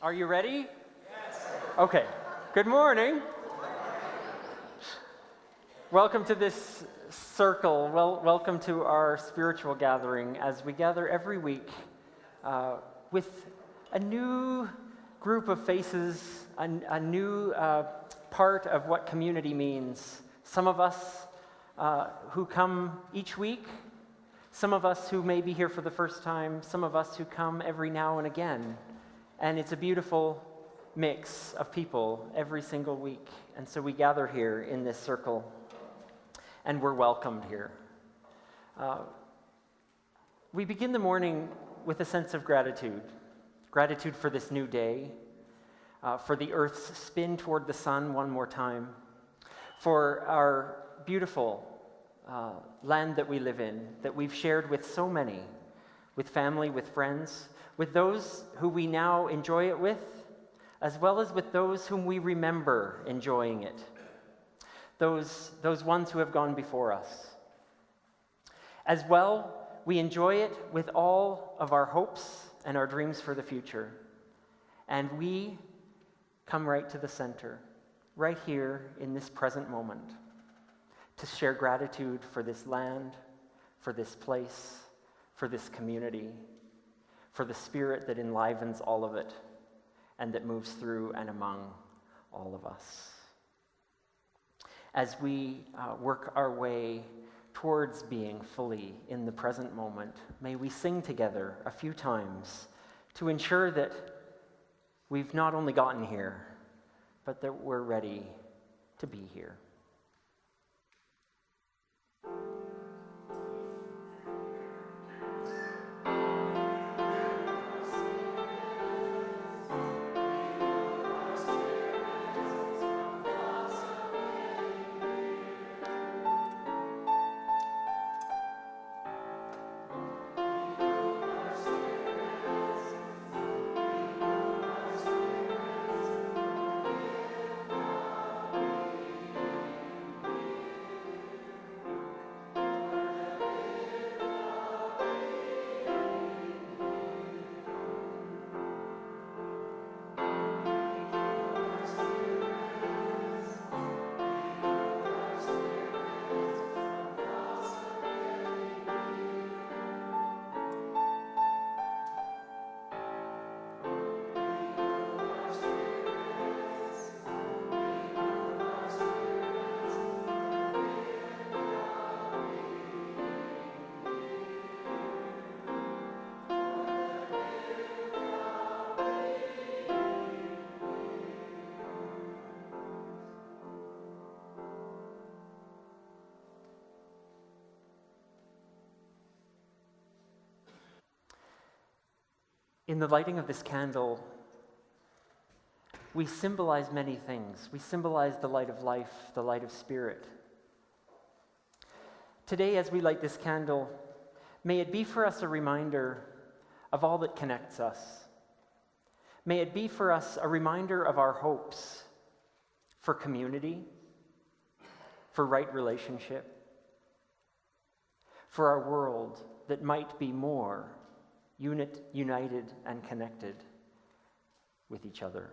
Are you ready? Yes. Okay. Good morning. Welcome to this circle. Welcome to our spiritual gathering as we gather every week with a new group of faces, a new part of what community means. Some of us who come each week, some of us who may be here for the first time, some of us who come every now and again. And it's a beautiful mix of people every single week. And so we gather here in this circle, and we're welcomed here. We begin the morning with a sense of gratitude. Gratitude for this new day, for the earth's spin toward the sun one more time, for our beautiful land that we live in, that we've shared with so many, with family, with friends, with those who we now enjoy it with, as well as with those whom we remember enjoying it, those ones who have gone before us. As well, we enjoy it with all of our hopes and our dreams for the future. And we come right to the center, right here in this present moment, to share gratitude for this land, for this place, for this community, for the spirit that enlivens all of it and that moves through and among all of us. As we work our way towards being fully in the present moment, may we sing together a few times to ensure that we've not only gotten here, but that we're ready to be here. In the lighting of this candle, we symbolize many things. We symbolize the light of life, the light of spirit. Today, as we light this candle, may it be for us a reminder of all that connects us. May it be for us a reminder of our hopes for community, for right relationship, for our world that might be more united and connected with each other.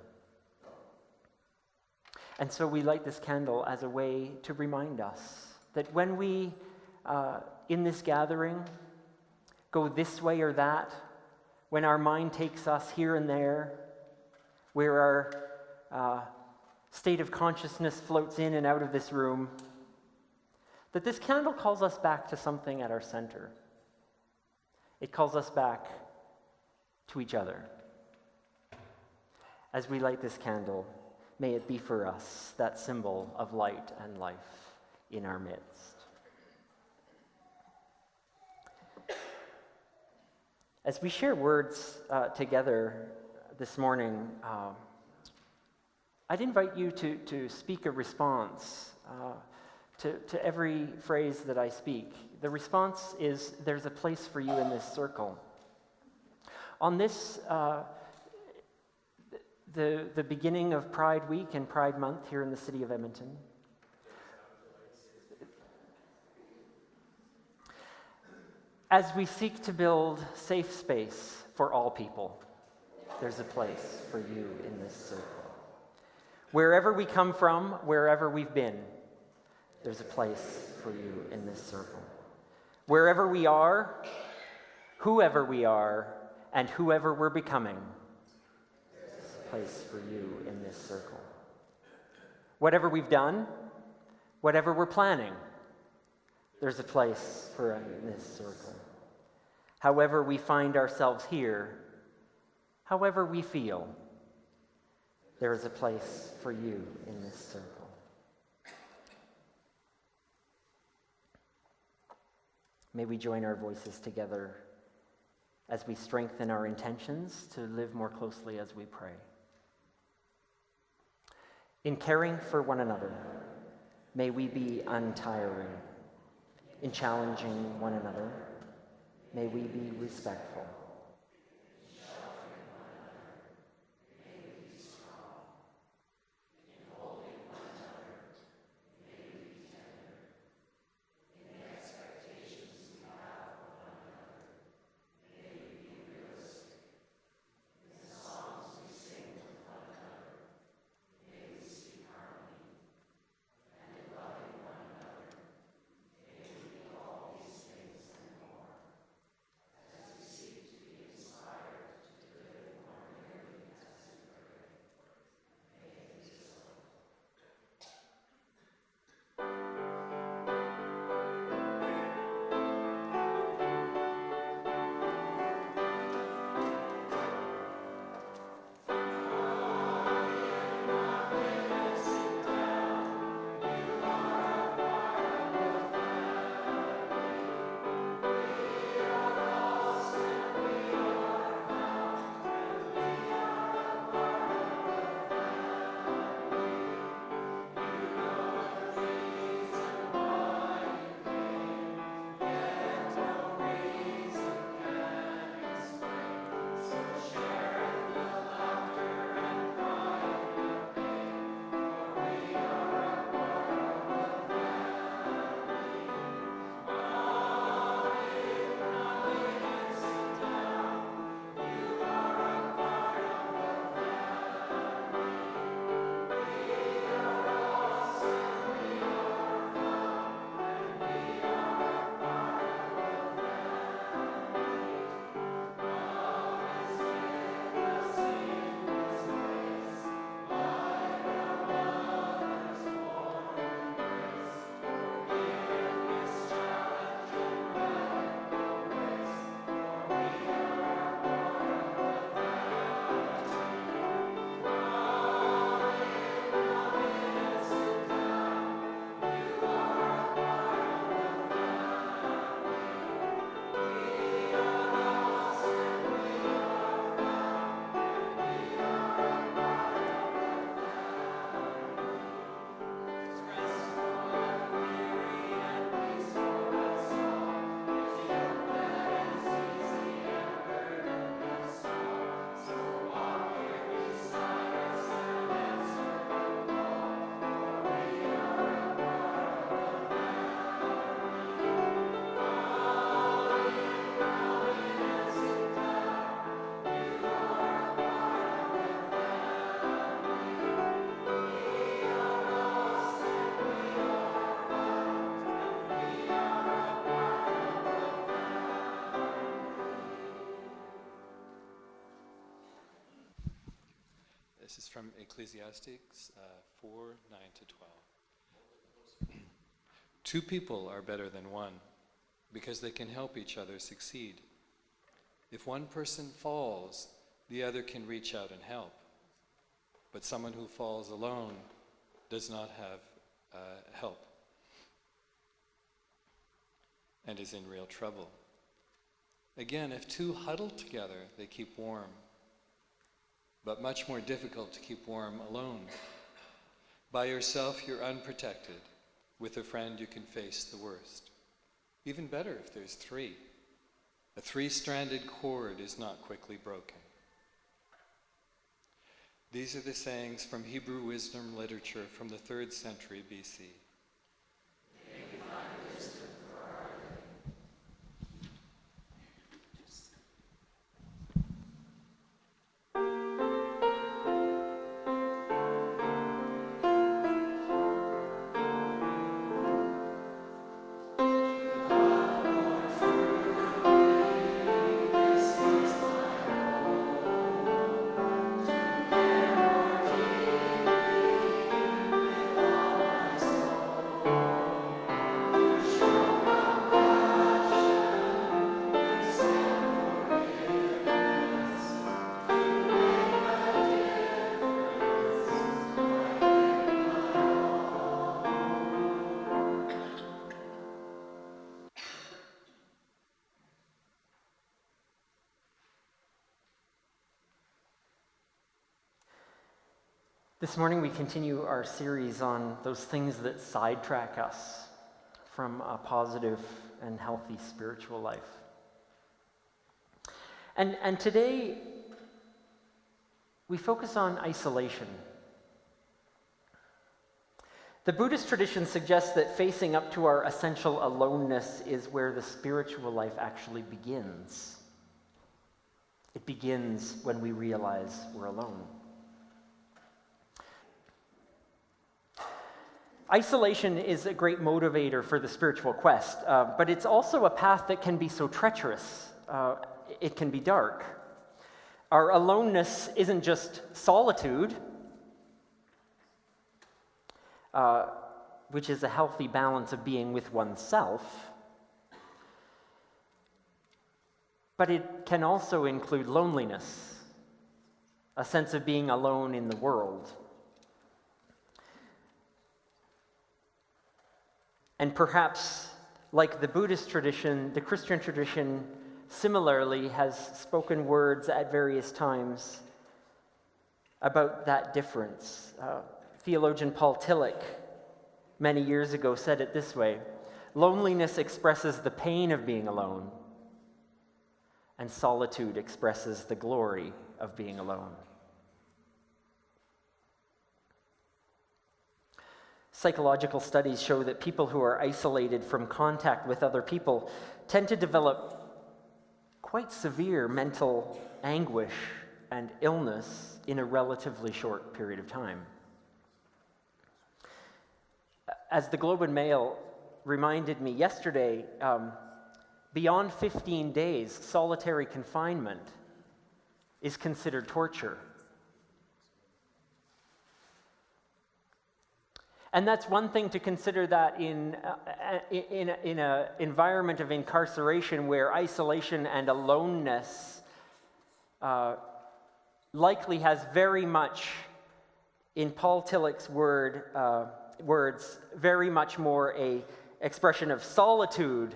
And so we light this candle as a way to remind us that when we, in this gathering, go this way or that, when our mind takes us here and there, where our state of consciousness floats in and out of this room, that this candle calls us back to something at our center. It calls us back to each other. As we light this candle, may it be for us that symbol of light and life in our midst. As we share words together this morning, I'd invite you to speak a response to every phrase that I speak. The response is, there's a place for you in this circle. On this, the beginning of Pride Week and Pride Month here in the city of Edmonton, as we seek to build safe space for all people, there's a place for you in this circle. Wherever we come from, wherever we've been, there's a place for you in this circle. Wherever we are, whoever we are, and whoever we're becoming, there's a place for you in this circle. Whatever we've done, whatever we're planning, there's a place for us in this circle. However we find ourselves here, however we feel, there is a place for you in this circle. May we join our voices together as we strengthen our intentions to live more closely as we pray. In caring for one another, may we be untiring. In challenging one another, may we be respectful. This is from Ecclesiastes 4:9-12. Two people are better than one because they can help each other succeed. If one person falls, the other can reach out and help. But someone who falls alone does not have help and is in real trouble. Again, if two huddle together, they keep warm. But much more difficult to keep warm alone. By yourself, you're unprotected. With a friend, you can face the worst. Even better if there's three. A three-stranded cord is not quickly broken. These are the sayings from Hebrew wisdom literature from the 3rd century BC. This morning we continue our series on those things that sidetrack us from a positive and healthy spiritual life. And today we focus on isolation. The Buddhist tradition suggests that facing up to our essential aloneness is where the spiritual life actually begins. It begins when we realize we're alone. Isolation is a great motivator for the spiritual quest, but it's also a path that can be so treacherous. It can be dark. Our aloneness isn't just solitude, which is a healthy balance of being with oneself, but it can also include loneliness, a sense of being alone in the world. And perhaps, like the Buddhist tradition, the Christian tradition similarly has spoken words at various times about that difference. Theologian Paul Tillich, many years ago, said it this way: loneliness expresses the pain of being alone, and solitude expresses the glory of being alone. Psychological studies show that people who are isolated from contact with other people tend to develop quite severe mental anguish and illness in a relatively short period of time. As the Globe and Mail reminded me yesterday, beyond 15 days, solitary confinement is considered torture. And that's one thing to consider, that in an environment of incarceration where isolation and aloneness likely has very much, in Paul Tillich's words, very much more a expression of solitude,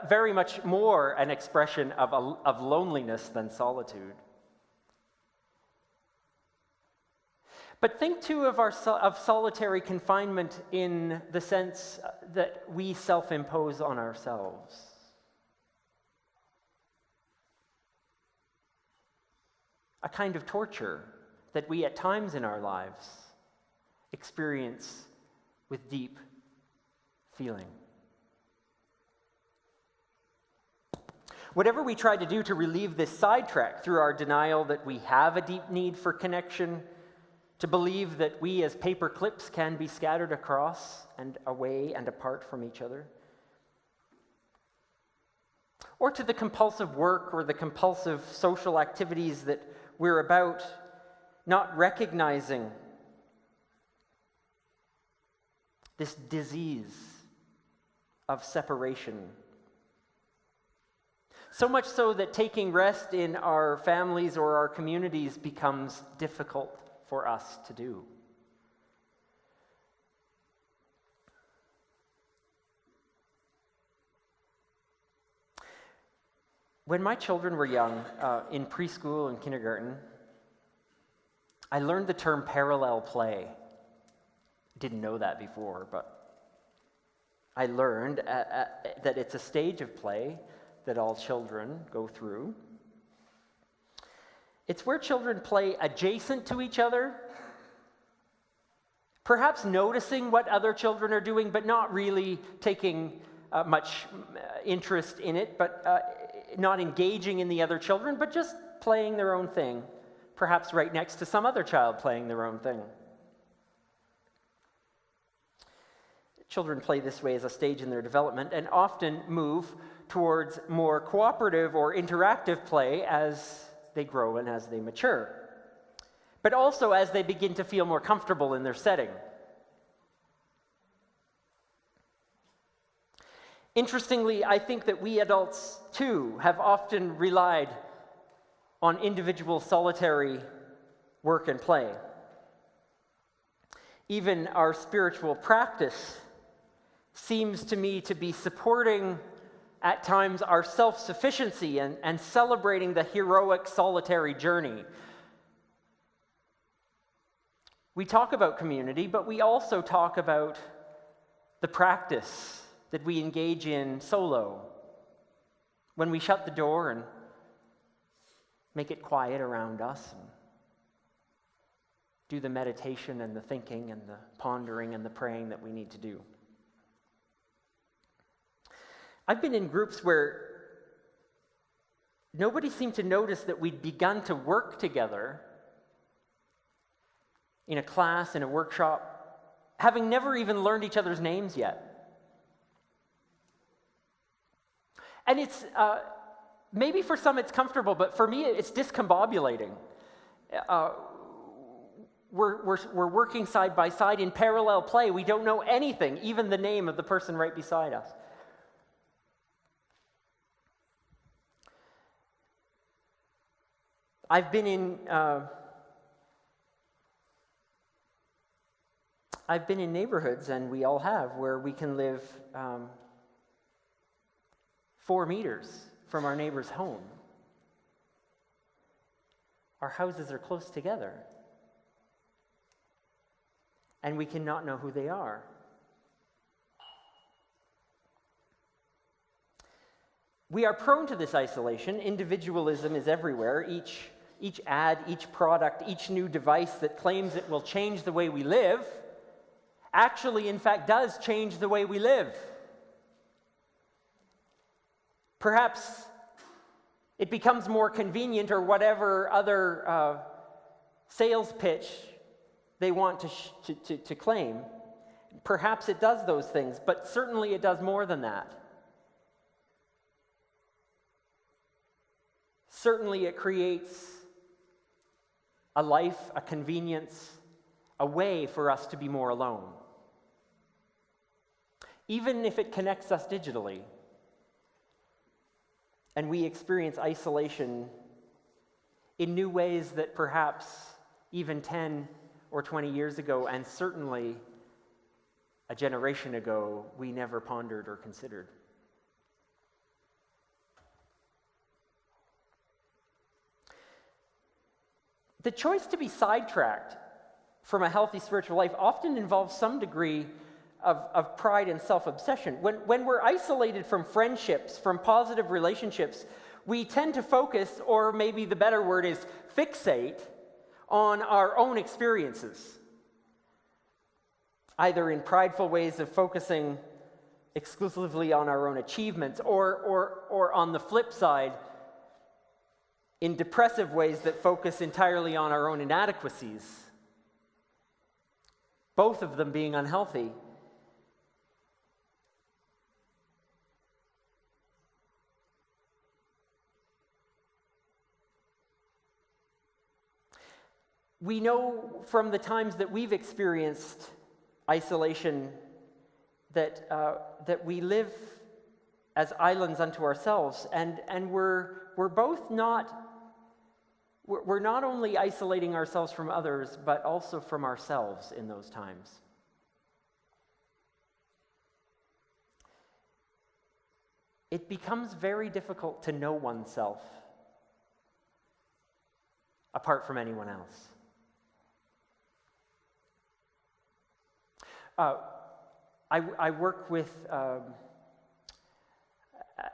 very much more an expression of loneliness than solitude. But think too of solitary confinement in the sense that we self-impose on ourselves. A kind of torture that we at times in our lives experience with deep feeling. Whatever we try to do to relieve this sidetrack through our denial that we have a deep need for connection, to believe that we as paper clips can be scattered across and away and apart from each other, or to the compulsive work or the compulsive social activities that we're about, not recognizing this disease of separation. So much so that taking rest in our families or our communities becomes difficult for us to do. When my children were young, in preschool and kindergarten, I learned the term parallel play. Didn't know that before, but I learned that it's a stage of play that all children go through. It's where children play adjacent to each other, perhaps noticing what other children are doing, but not really taking much interest in it, but not engaging in the other children, but just playing their own thing, perhaps right next to some other child playing their own thing. Children play this way as a stage in their development and often move towards more cooperative or interactive play as they grow and as they mature, but also as they begin to feel more comfortable in their setting. Interestingly, I think that we adults, too, have often relied on individual solitary work and play. Even our spiritual practice seems to me to be supporting at times our self-sufficiency and celebrating the heroic solitary journey. We talk about community, but we also talk about the practice that we engage in solo, when we shut the door and make it quiet around us and do the meditation and the thinking and the pondering and the praying that we need to do. I've been in groups where nobody seemed to notice that we'd begun to work together in a class, in a workshop, having never even learned each other's names yet. And it's, maybe for some it's comfortable, but for me it's discombobulating. We're working side by side in parallel play. We don't know anything, even the name of the person right beside us. I've been in neighborhoods, and we all have, where we can live 4 meters from our neighbor's home. Our houses are close together, and we cannot know who they are. We are prone to this isolation. Individualism is everywhere. Each ad, each product, each new device that claims it will change the way we live actually, in fact, does change the way we live. Perhaps it becomes more convenient, or whatever other sales pitch they want to claim. Perhaps it does those things, but certainly it does more than that. Certainly it creates a life, a convenience, a way for us to be more alone. Even if it connects us digitally, and we experience isolation in new ways that perhaps even 10 or 20 years ago, and certainly a generation ago, we never pondered or considered. The choice to be sidetracked from a healthy spiritual life often involves some degree of pride and self-obsession. When we're isolated from friendships, from positive relationships, we tend to focus, or maybe the better word is fixate, on our own experiences, either in prideful ways of focusing exclusively on our own achievements, or on the flip side, in depressive ways that focus entirely on our own inadequacies, both of them being unhealthy. We know from the times that we've experienced isolation that we live as islands unto ourselves, and we're both not. We're not only isolating ourselves from others, but also from ourselves in those times. It becomes very difficult to know oneself apart from anyone else. I work with,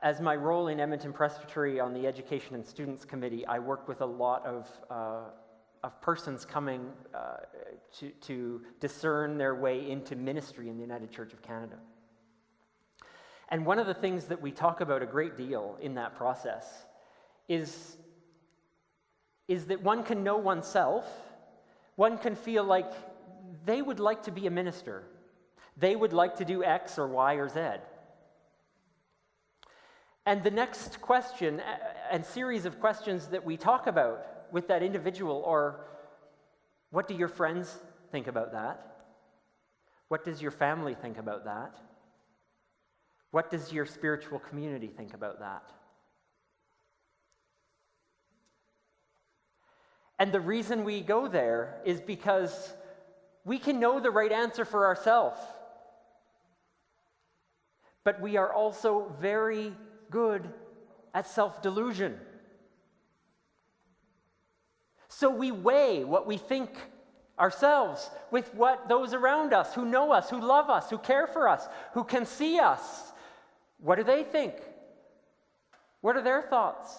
as my role in Edmonton Presbytery on the Education and Students Committee, I work with a lot of persons coming to discern their way into ministry in the United Church of Canada. And one of the things that we talk about a great deal in that process is that one can know oneself, one can feel like they would like to be a minister. They would like to do X or Y or Z. And the next question and series of questions that we talk about with that individual are, what do your friends think about that? What does your family think about that? What does your spiritual community think about that? And the reason we go there is because we can know the right answer for ourselves. But we are also very good at self-delusion. So we weigh what we think ourselves with what those around us who know us, who love us, who care for us, who can see us. What do they think? What are their thoughts?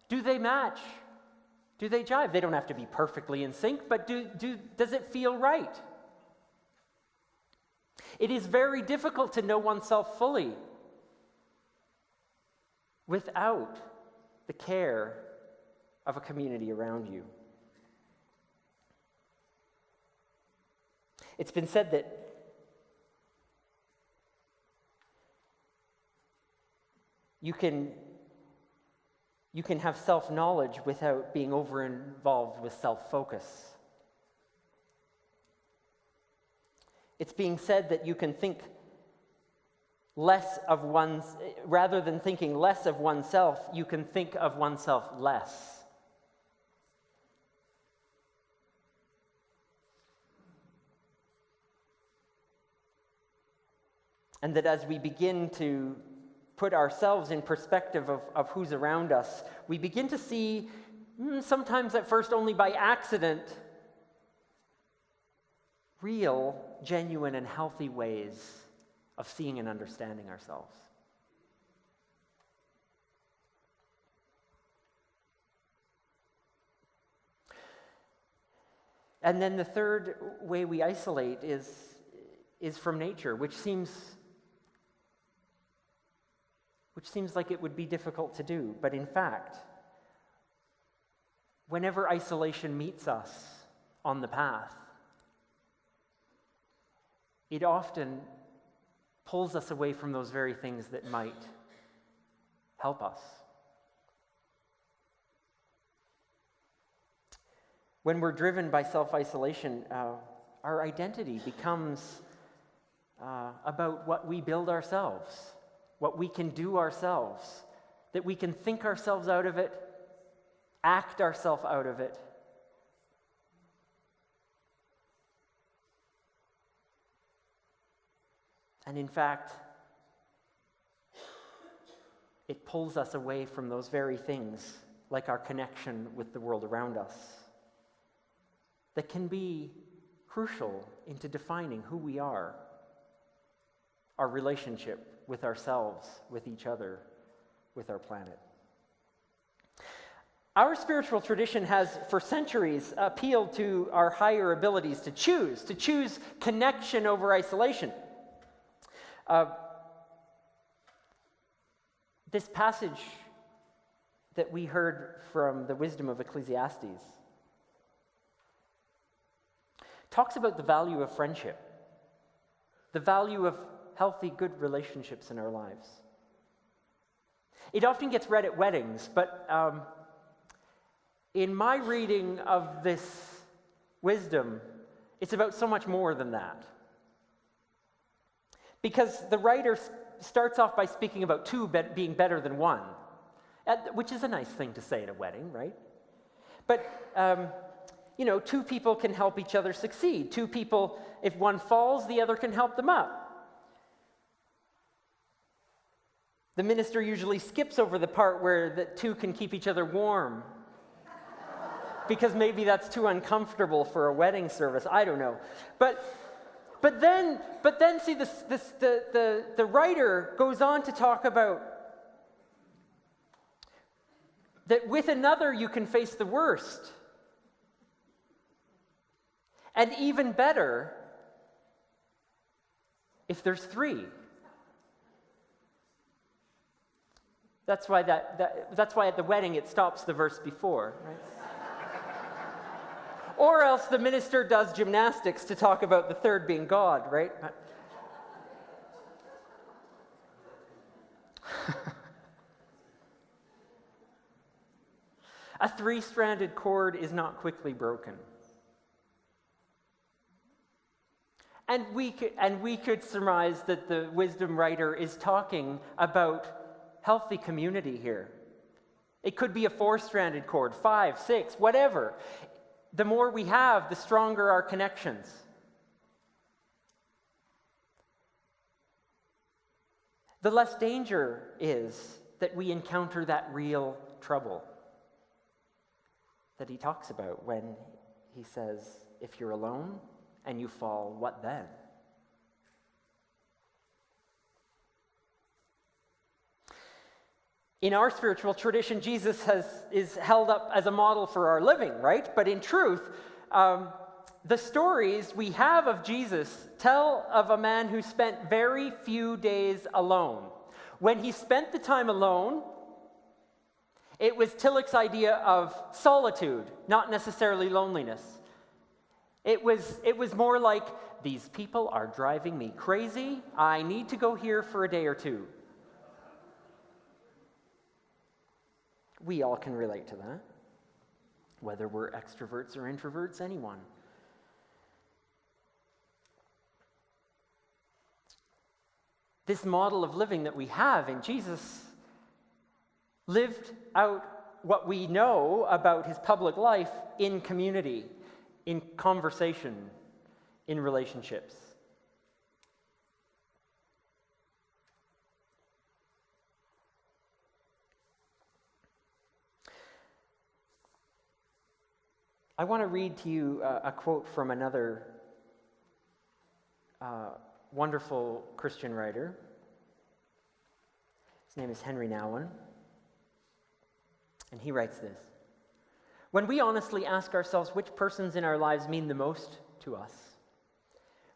Do they match? Do they jive? They don't have to be perfectly in sync, but does it feel right? It is very difficult to know oneself fully without the care of a community around you. It's been said that you can have self-knowledge without being over-involved with self-focus. It's being said that you can think less of rather than thinking less of oneself, you can think of oneself less. And that as we begin to put ourselves in perspective of who's around us, we begin to see, sometimes at first only by accident, real, genuine, and healthy ways of seeing and understanding ourselves. And then the third way we isolate is from nature, which seems like it would be difficult to do. But in fact, whenever isolation meets us on the path, it often pulls us away from those very things that might help us. When we're driven by self-isolation, our identity becomes about what we build ourselves, what we can do ourselves, that we can think ourselves out of it, act ourselves out of it. And in fact, it pulls us away from those very things, like our connection with the world around us, that can be crucial into defining who we are, our relationship with ourselves, with each other, with our planet. Our spiritual tradition has, for centuries, appealed to our higher abilities to choose connection over isolation. This passage that we heard from the wisdom of Ecclesiastes talks about the value of friendship, the value of healthy, good relationships in our lives. It often gets read at weddings, but in my reading of this wisdom, it's about so much more than that. Because the writer starts off by speaking about two being better than one, which is a nice thing to say at a wedding, right? But, two people can help each other succeed. Two people, if one falls, the other can help them up. The minister usually skips over the part where the two can keep each other warm, because maybe that's too uncomfortable for a wedding service. I don't know. But then see, the writer goes on to talk about that with another you can face the worst. And even better, if there's three. That's why that's why at the wedding it stops the verse before, right? Or else the minister does gymnastics to talk about the third being God, right? A three-stranded cord is not quickly broken. And we could surmise that the wisdom writer is talking about healthy community here. It could be a four-stranded cord, 5, 6, whatever. The more we have, the stronger our connections. The less danger is that we encounter that real trouble that he talks about when he says, if you're alone and you fall, what then? In our spiritual tradition, Jesus is held up as a model for our living, right? But in truth, the stories we have of Jesus tell of a man who spent very few days alone. When he spent the time alone, it was Tillich's idea of solitude, not necessarily loneliness. It was more like, these people are driving me crazy. I need to go here for a day or two. We all can relate to that, whether we're extroverts or introverts, anyone. This model of living that we have in Jesus lived out what we know about his public life in community, in conversation, in relationships. I want to read to you a quote from another wonderful Christian writer. His name is Henry Nouwen, and he writes this: "When we honestly ask ourselves which persons in our lives mean the most to us,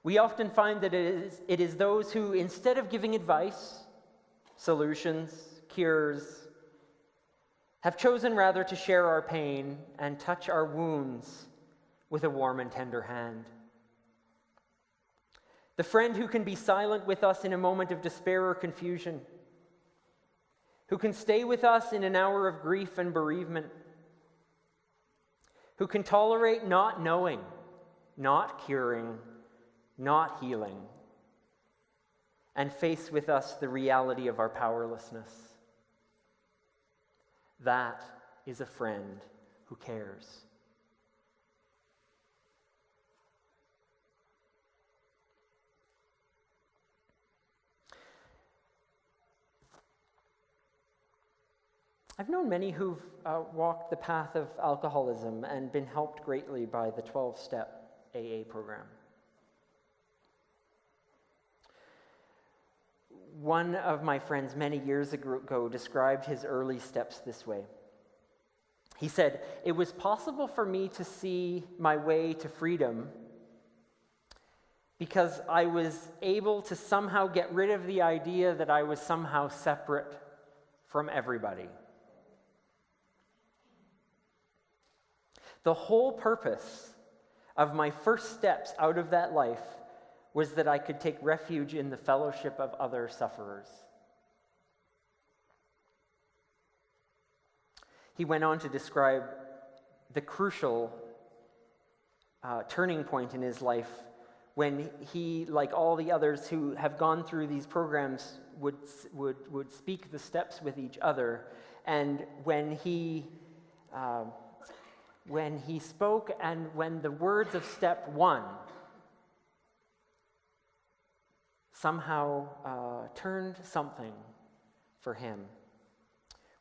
we often find that it is those who, instead of giving advice, solutions, cures, have chosen rather to share our pain and touch our wounds with a warm and tender hand. The friend who can be silent with us in a moment of despair or confusion, who can stay with us in an hour of grief and bereavement, who can tolerate not knowing, not curing, not healing, and face with us the reality of our powerlessness. That is a friend who cares." I've known many who've walked the path of alcoholism and been helped greatly by the 12-step AA program. One of my friends many years ago described his early steps this way. He said, "It was possible for me to see my way to freedom because I was able to somehow get rid of the idea that I was somehow separate from everybody. The whole purpose of my first steps out of that life was that I could take refuge in the fellowship of other sufferers." He went on to describe the crucial turning point in his life when he, like all the others who have gone through these programs, would speak the steps with each other. And when he spoke, and when the words of step one somehow turned something for him,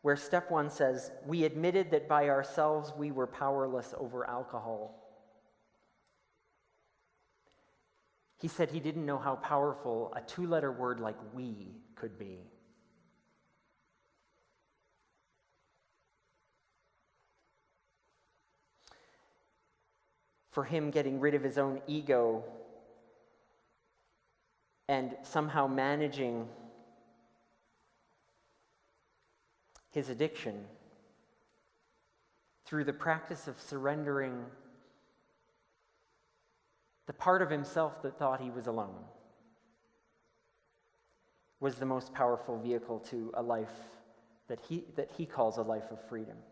where step one says, "We admitted that by ourselves we were powerless over alcohol." He said he didn't know how powerful a two-letter word like "we" could be. For him, getting rid of his own ego and somehow managing his addiction through the practice of surrendering the part of himself that thought he was alone, was the most powerful vehicle to a life that he calls a life of freedom.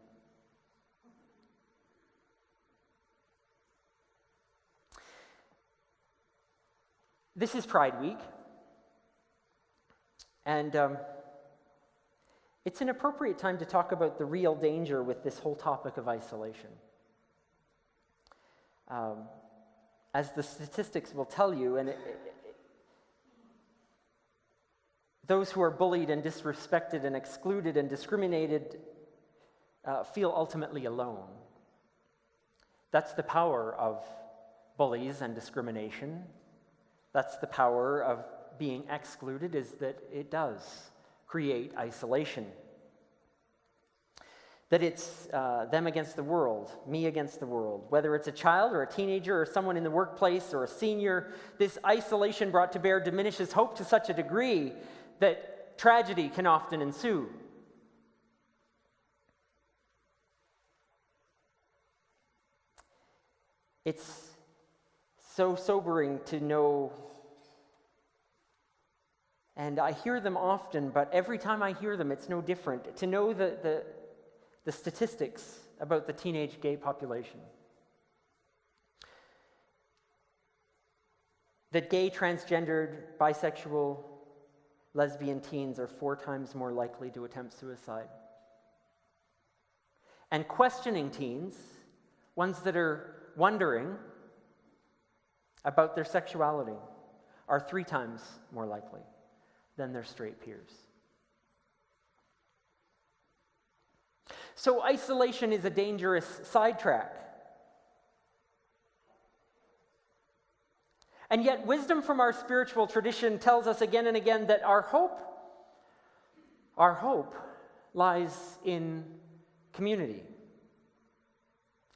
This is Pride Week, and it's an appropriate time to talk about the real danger with this whole topic of isolation. As the statistics will tell you, and those who are bullied and disrespected and excluded and discriminated feel ultimately alone. That's the power of bullies and discrimination. That's the power of being excluded, is that it does create isolation. That it's them against the world, me against the world. Whether it's a child or a teenager or someone in the workplace or a senior, this isolation brought to bear diminishes hope to such a degree that tragedy can often ensue. It's so sobering to know, and I hear them often, but every time I hear them, it's no different, to know the statistics about the teenage gay population. That gay, transgendered, bisexual, lesbian teens are 4 times more likely to attempt suicide. And questioning teens, ones that are wondering about their sexuality, are 3 times more likely than their straight peers. So isolation is a dangerous sidetrack. And yet wisdom from our spiritual tradition tells us again and again that our hope lies in community.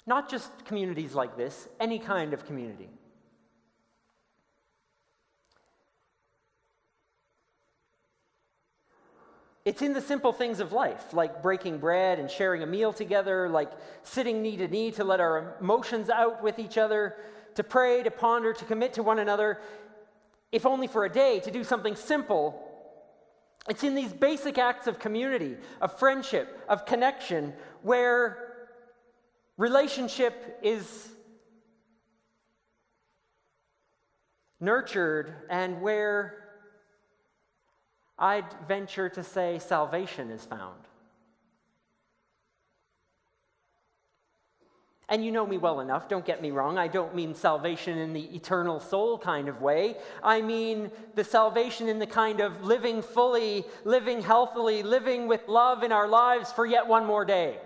Not just communities like this, any kind of community. It's in the simple things of life, like breaking bread and sharing a meal together, like sitting knee to knee to let our emotions out with each other, to pray, to ponder, to commit to one another, if only for a day, to do something simple. It's in these basic acts of community, of friendship, of connection, where relationship is nurtured and where I'd venture to say salvation is found. And you know me well enough, don't get me wrong, I don't mean salvation in the eternal soul kind of way. I mean the salvation in the kind of living fully, living healthily, living with love in our lives for yet one more day.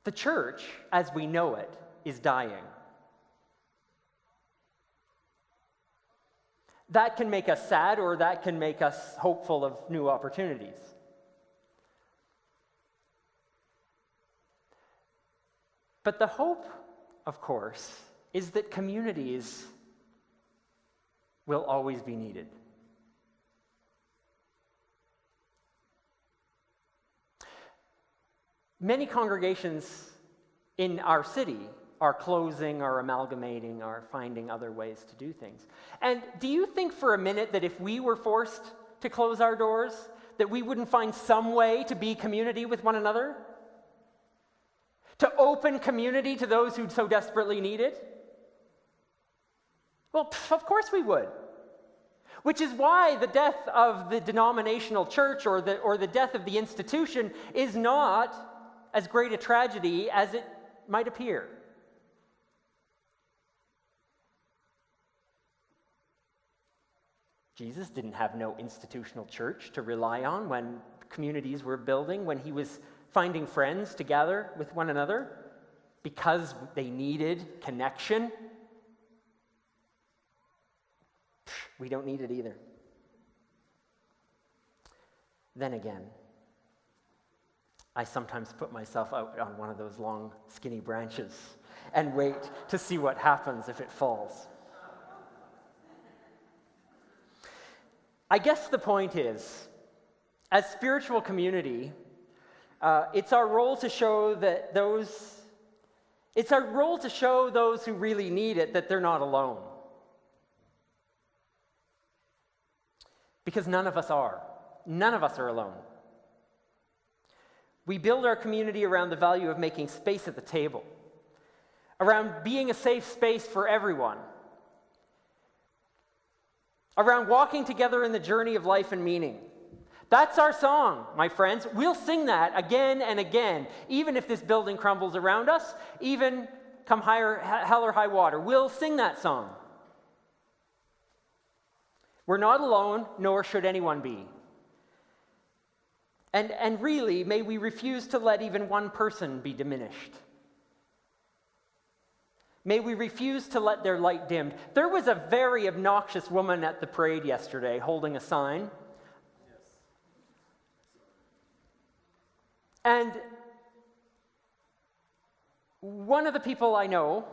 The church, as we know it, is dying. That can make us sad, or that can make us hopeful of new opportunities. But the hope, of course, is that communities will always be needed. Many congregations in our city are closing, are amalgamating, are finding other ways to do things. And do you think for a minute that if we were forced to close our doors, that we wouldn't find some way to be community with one another? To open community to those who so desperately need it? Well, of course we would. Which is why the death of the denominational church or the death of the institution is not as great a tragedy as it might appear. Jesus didn't have no institutional church to rely on when communities were building, when he was finding friends to gather with one another because they needed connection. We don't need it either. Then again, I sometimes put myself out on one of those long, skinny branches and wait to see what happens if it falls. I guess the point is, as spiritual community, it's our role to show those who really need it that they're not alone. Because none of us are. None of us are alone. We build our community around the value of making space at the table, around being a safe space for everyone, around walking together in the journey of life and meaning. That's our song, my friends. We'll sing that again and again, even if this building crumbles around us, even come hell or high water. We'll sing that song. We're not alone, nor should anyone be. And really, may we refuse to let even one person be diminished. May we refuse to let their light dimmed. There was a very obnoxious woman at the parade yesterday holding a sign. And one of the people I know,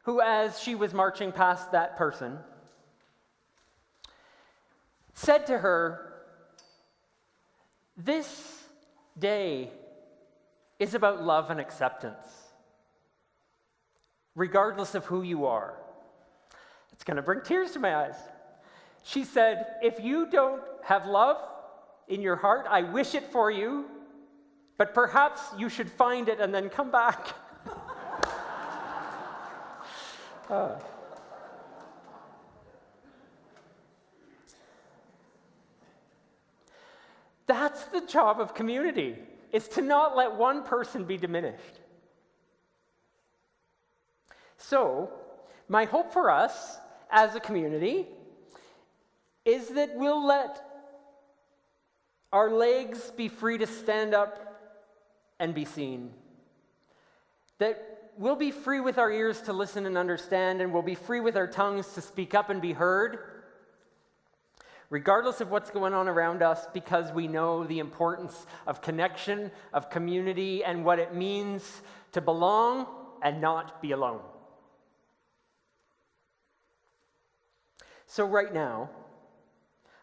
who as she was marching past that person, said to her, "This day is about love and acceptance, regardless of who you are." It's going to bring tears to my eyes. She said, "If you don't have love in your heart, I wish it for you, but perhaps you should find it and then come back." That's the job of community, is to not let one person be diminished. So, my hope for us as a community is that we'll let our legs be free to stand up and be seen. That we'll be free with our ears to listen and understand, and we'll be free with our tongues to speak up and be heard, regardless of what's going on around us, because we know the importance of connection, of community, and what it means to belong and not be alone. So right now,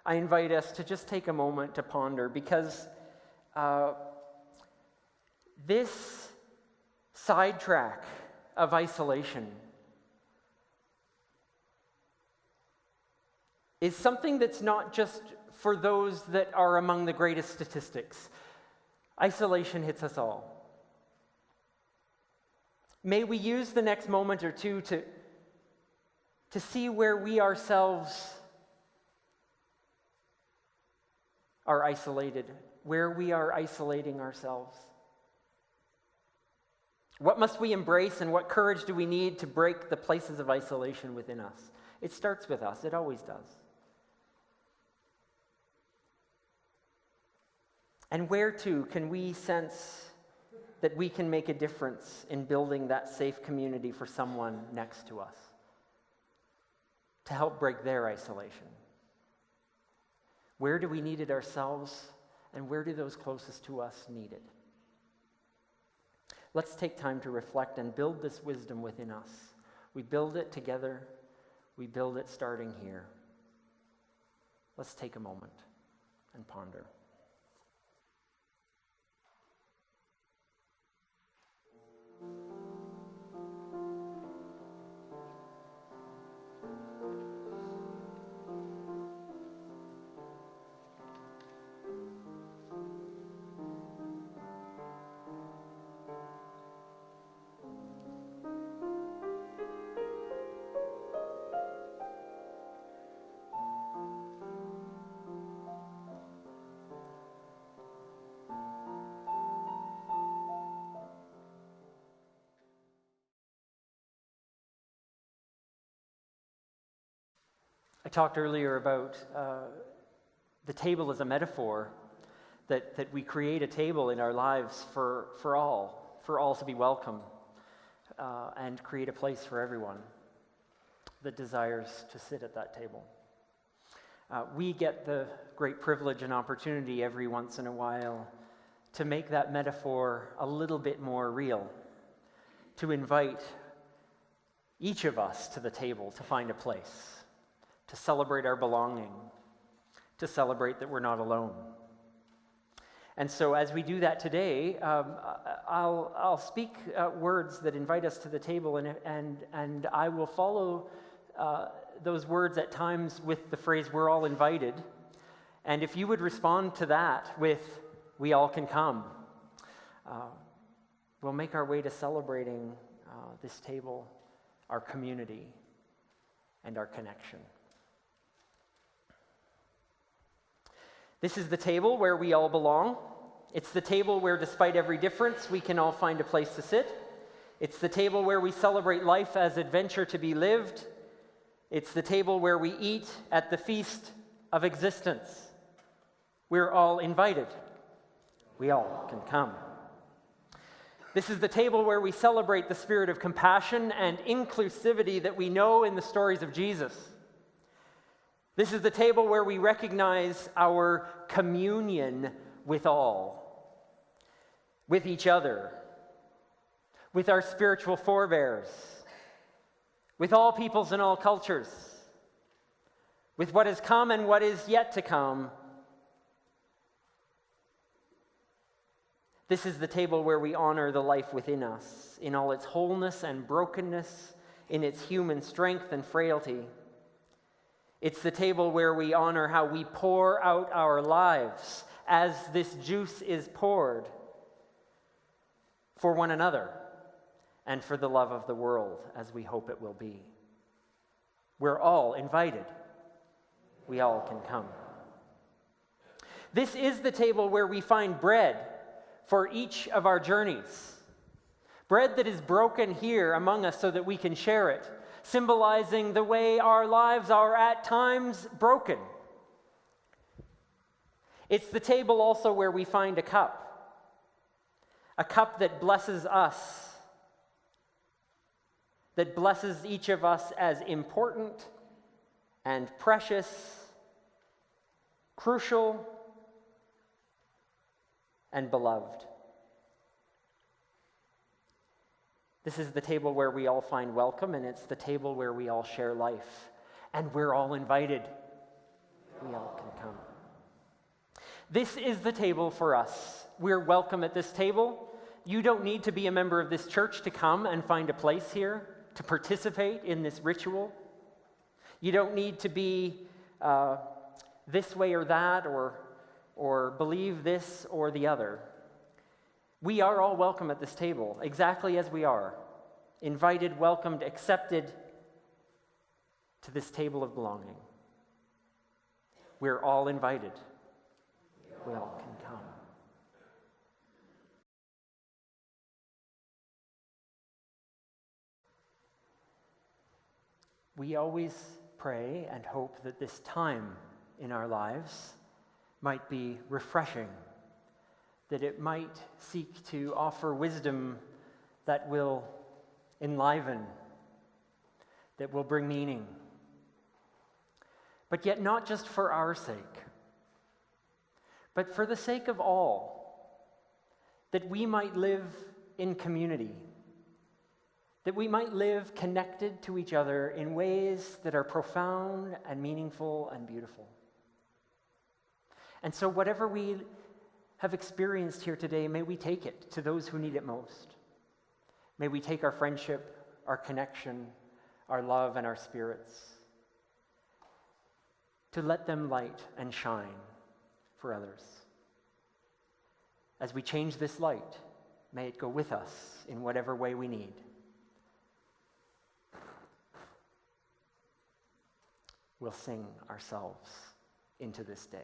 I invite us to just take a moment to ponder, because this sidetrack of isolation is something that's not just for those that are among the greatest statistics. Isolation hits us all. May we use the next moment or two to see where we ourselves are isolated, where we are isolating ourselves. What must we embrace, and what courage do we need to break the places of isolation within us? It starts with us. It always does. And where, too, can we sense that we can make a difference in building that safe community for someone next to us, to help break their isolation? Where do we need it ourselves, and where do those closest to us need it? Let's take time to reflect and build this wisdom within us. We build it together. We build it starting here. Let's take a moment and ponder. I talked earlier about the table as a metaphor, that we create a table in our lives for all to be welcome, and create a place for everyone that desires to sit at that table. We get the great privilege and opportunity every once in a while to make that metaphor a little bit more real, to invite each of us to the table to find a place, to celebrate our belonging, to celebrate that we're not alone. And so as we do that today, I'll speak words that invite us to the table, and I will follow those words at times with the phrase, "We're all invited." And if you would respond to that with, "We all can come," we'll make our way to celebrating this table, our community, and our connection. This is the table where we all belong. It's the table where, despite every difference, we can all find a place to sit. It's the table where we celebrate life as adventure to be lived. It's the table where we eat at the feast of existence. We're all invited. We all can come. This is the table where we celebrate the spirit of compassion and inclusivity that we know in the stories of Jesus. This is the table where we recognize our communion with all, with each other, with our spiritual forebears, with all peoples and all cultures, with what has come and what is yet to come. This is the table where we honor the life within us, in all its wholeness and brokenness, in its human strength and frailty. It's the table where we honor how we pour out our lives as this juice is poured for one another and for the love of the world, as we hope it will be. We're all invited. We all can come. This is the table where we find bread for each of our journeys. Bread that is broken here among us so that we can share it, symbolizing the way our lives are at times broken. It's the table also where we find a cup that blesses us, that blesses each of us as important and precious, crucial, and beloved. This is the table where we all find welcome, and it's the table where we all share life, and we're all invited. We all can come. This is the table for us. We're welcome at this table. You don't need to be a member of this church to come and find a place here, to participate in this ritual. You don't need to be this way or that, or believe this or the other. We are all welcome at this table, exactly as we are. Invited, welcomed, accepted to this table of belonging. We're all invited. We all can come. We always pray and hope that this time in our lives might be refreshing, that it might seek to offer wisdom that will enliven, that will bring meaning. But yet not just for our sake, but for the sake of all, that we might live in community, that we might live connected to each other in ways that are profound and meaningful and beautiful. And so whatever we have experienced here today, may we take it to those who need it most. May we take our friendship, our connection, our love, and our spirits to let them light and shine for others. As we change this light, may it go with us in whatever way we need. We'll sing ourselves into this day.